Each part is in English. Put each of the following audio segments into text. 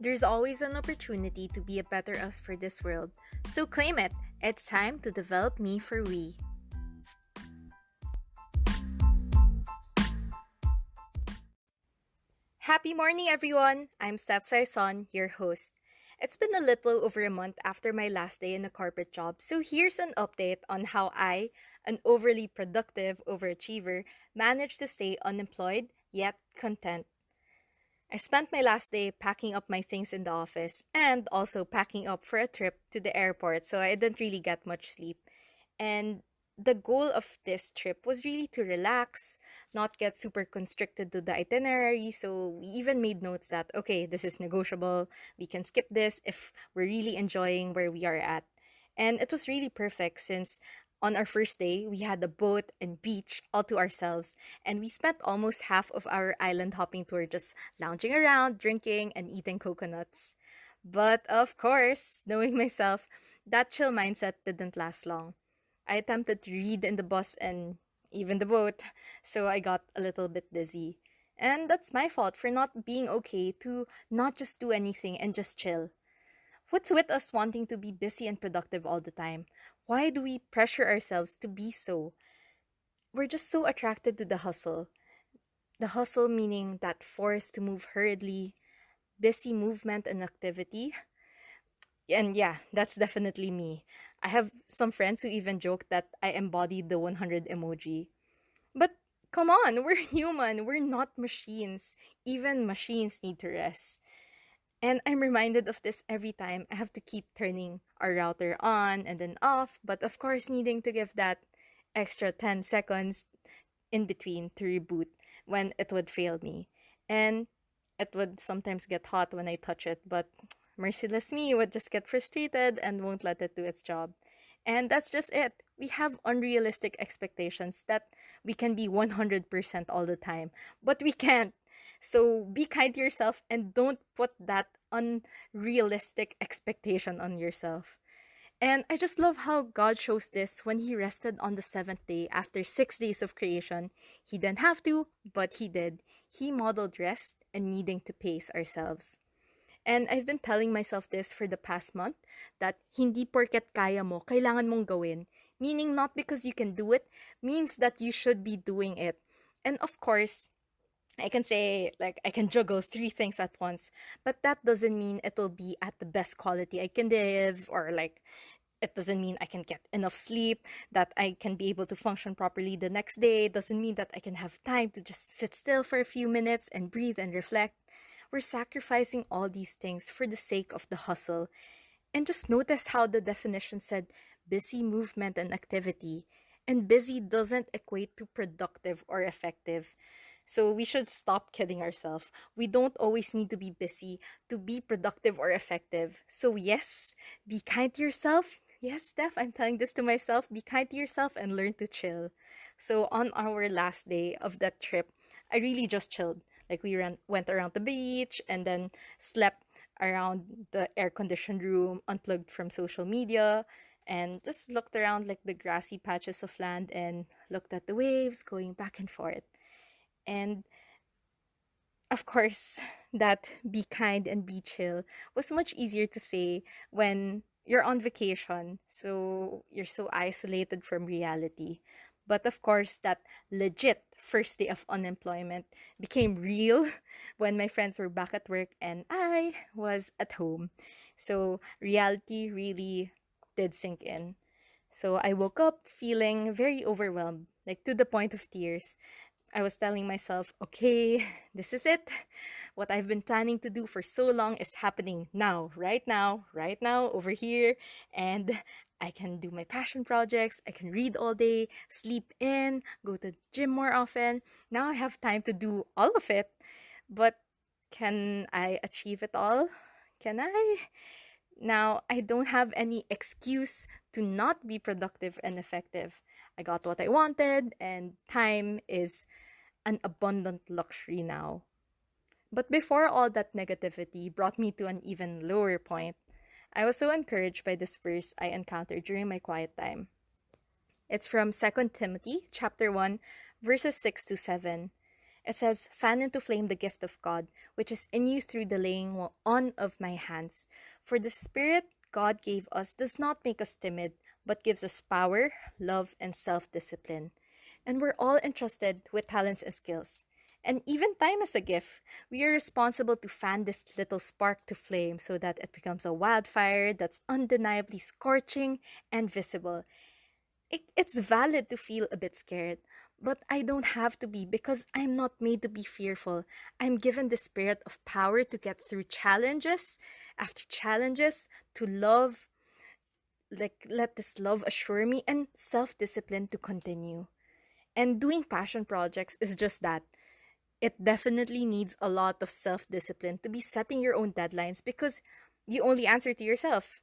There's always an opportunity to be a better us for this world, so claim it. It's time to develop me for we. Happy morning, everyone! I'm Steph Sayson, your host. It's been a little over a month after my last day in a corporate job, so here's an update on how I, an overly productive overachiever, managed to stay unemployed yet content. I spent my last day packing up my things in the office and also packing up for a trip to the airport, so I didn't really get much sleep. And the goal of this trip was really to relax, not get super constricted to the itinerary. So we even made notes that, okay, this is negotiable. We can skip this if we're really enjoying where we are at. And it was really perfect since on our first day, we had a boat and beach all to ourselves. And we spent almost half of our island hopping tour just lounging around, drinking, and eating coconuts. But of course, knowing myself, that chill mindset didn't last long. I attempted to read in the bus and even the boat, so I got a little bit dizzy. And that's my fault for not being okay to not just do anything and just chill. What's with us wanting to be busy and productive all the time? Why do we pressure ourselves to be so? We're just so attracted to the hustle. The hustle meaning that force to move hurriedly, busy movement and activity. And yeah, that's definitely me. I have some friends who even joke that I embodied the 100 emoji. But come on, we're human. We're not machines. Even machines need to rest. And I'm reminded of this every time I have to keep turning our router on and then off, but of course, needing to give that extra 10 seconds in between to reboot when it would fail me. And it would sometimes get hot when I touch it, but merciless me would just get frustrated and won't let it do its job. And that's just it. We have unrealistic expectations that we can be 100% all the time, but we can't. So be kind to yourself and don't put that unrealistic expectation on yourself. And I just love how God shows this when He rested on the seventh day after 6 days of creation. He didn't have to, but He did. He modeled rest and needing to pace ourselves. And I've been telling myself this for the past month that hindi porket kaya mo, kailangan mong gawin. Meaning not because you can do it, means that you should be doing it. And of course, I can say like I can juggle three things at once, but that doesn't mean it'll be at the best quality I can live, or like it doesn't mean I can get enough sleep, that I can be able to function properly the next day. It doesn't mean that I can have time to just sit still for a few minutes and breathe and reflect. We're sacrificing all these things for the sake of the hustle. And just notice how the definition said busy movement and activity. And busy doesn't equate to productive or effective. So we should stop kidding ourselves. We don't always need to be busy to be productive or effective. So yes, be kind to yourself. Yes, Steph, I'm telling this to myself. Be kind to yourself and learn to chill. So on our last day of that trip, I really just chilled. Like went around the beach and then slept around the air conditioned room, unplugged from social media, and just looked around like the grassy patches of land and looked at the waves going back and forth. And of course, that be kind and be chill was much easier to say when you're on vacation. So you're so isolated from reality. But of course, that legit first day of unemployment became real when my friends were back at work and I was at home. So reality really did sink in. So I woke up feeling very overwhelmed, like to the point of tears. I was telling myself, okay, this is it. What I've been planning to do for so long is happening now, right now, over here. And I can do my passion projects. I can read all day, sleep in, go to the gym more often. Now I have time to do all of it. But can I achieve it all? Can I? Now, I don't have any excuse to not be productive and effective. I got what I wanted, and time is an abundant luxury now. But before all that negativity brought me to an even lower point, I was so encouraged by this verse I encountered during my quiet time. It's from 2 Timothy chapter 1, verses 6 to 7. It says, fan into flame the gift of God, which is in you through the laying on of my hands. For the Spirit God gave us does not make us timid, but gives us power, love, and self discipline. And we're all entrusted with talents and skills. And even time is a gift. We are responsible to fan this little spark to flame so that it becomes a wildfire that's undeniably scorching and visible. It's valid to feel a bit scared, but I don't have to be because I'm not made to be fearful. I'm given the spirit of power to get through challenges after challenges, to love, like let this love assure me, and self discipline to continue. And doing passion projects is just that. It definitely needs a lot of self discipline to be setting your own deadlines because you only answer to yourself.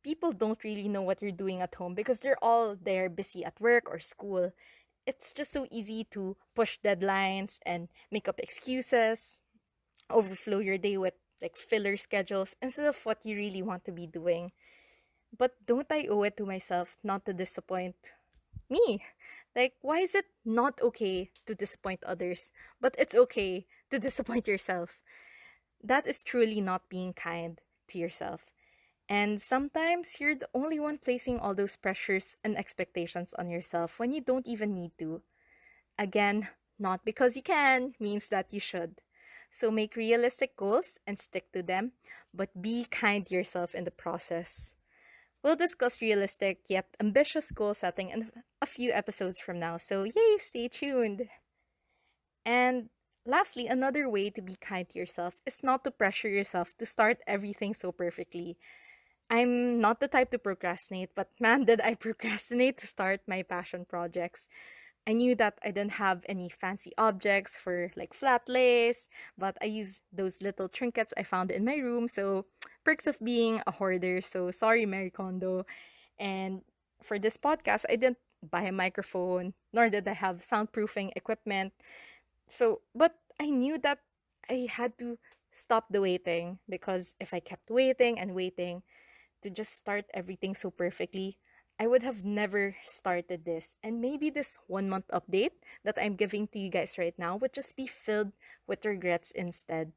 People don't really know what you're doing at home because they're all there busy at work or school. It's just so easy to push deadlines and make up excuses, overflow your day with like filler schedules instead of what you really want to be doing. But don't I owe it to myself not to disappoint me? Like, why is it not okay to disappoint others, but it's okay to disappoint yourself? That is truly not being kind to yourself. And sometimes you're the only one placing all those pressures and expectations on yourself when you don't even need to. Again, not because you can means that you should. So make realistic goals and stick to them, but be kind to yourself in the process. We'll discuss realistic yet ambitious goal setting in a few episodes from now, so yay, stay tuned. And lastly, another way to be kind to yourself is not to pressure yourself to start everything so perfectly. I'm not the type to procrastinate, but man, did I procrastinate to start my passion projects. I knew that I didn't have any fancy objects for like flat lace, but I used those little trinkets I found in my room. So, perks of being a hoarder. So, sorry, Mary Kondo. And for this podcast, I didn't buy a microphone, nor did I have soundproofing equipment. So, but I knew that I had to stop the waiting because if I kept waiting and waiting, to just start everything so perfectly, I would have never started this. And maybe this 1 month update that I'm giving to you guys right now would just be filled with regrets instead.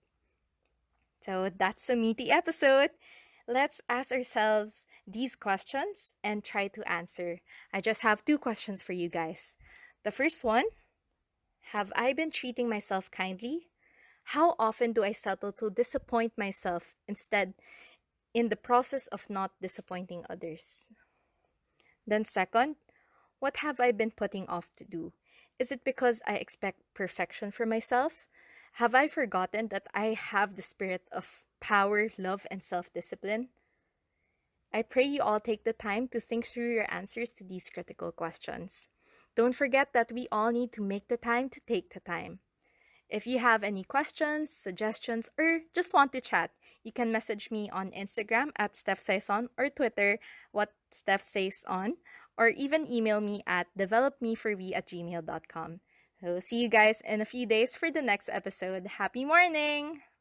So that's a meaty episode. Let's ask ourselves these questions and try to answer. I just have two questions for you guys. The first one, have I been treating myself kindly? How often do I settle to disappoint myself instead in the process of not disappointing others? Then, second, what have I been putting off to do? Is it because I expect perfection for myself? Have I forgotten that I have the spirit of power, love, and self discipline? I pray you all take the time to think through your answers to these critical questions. Don't forget that we all need to make the time to take the time. If you have any questions, suggestions, or just want to chat, you can message me on Instagram at Steph Sayson or Twitter what Steph says on, or even email me at developmeforwe@gmail.com. So see you guys in a few days for the next episode. Happy morning!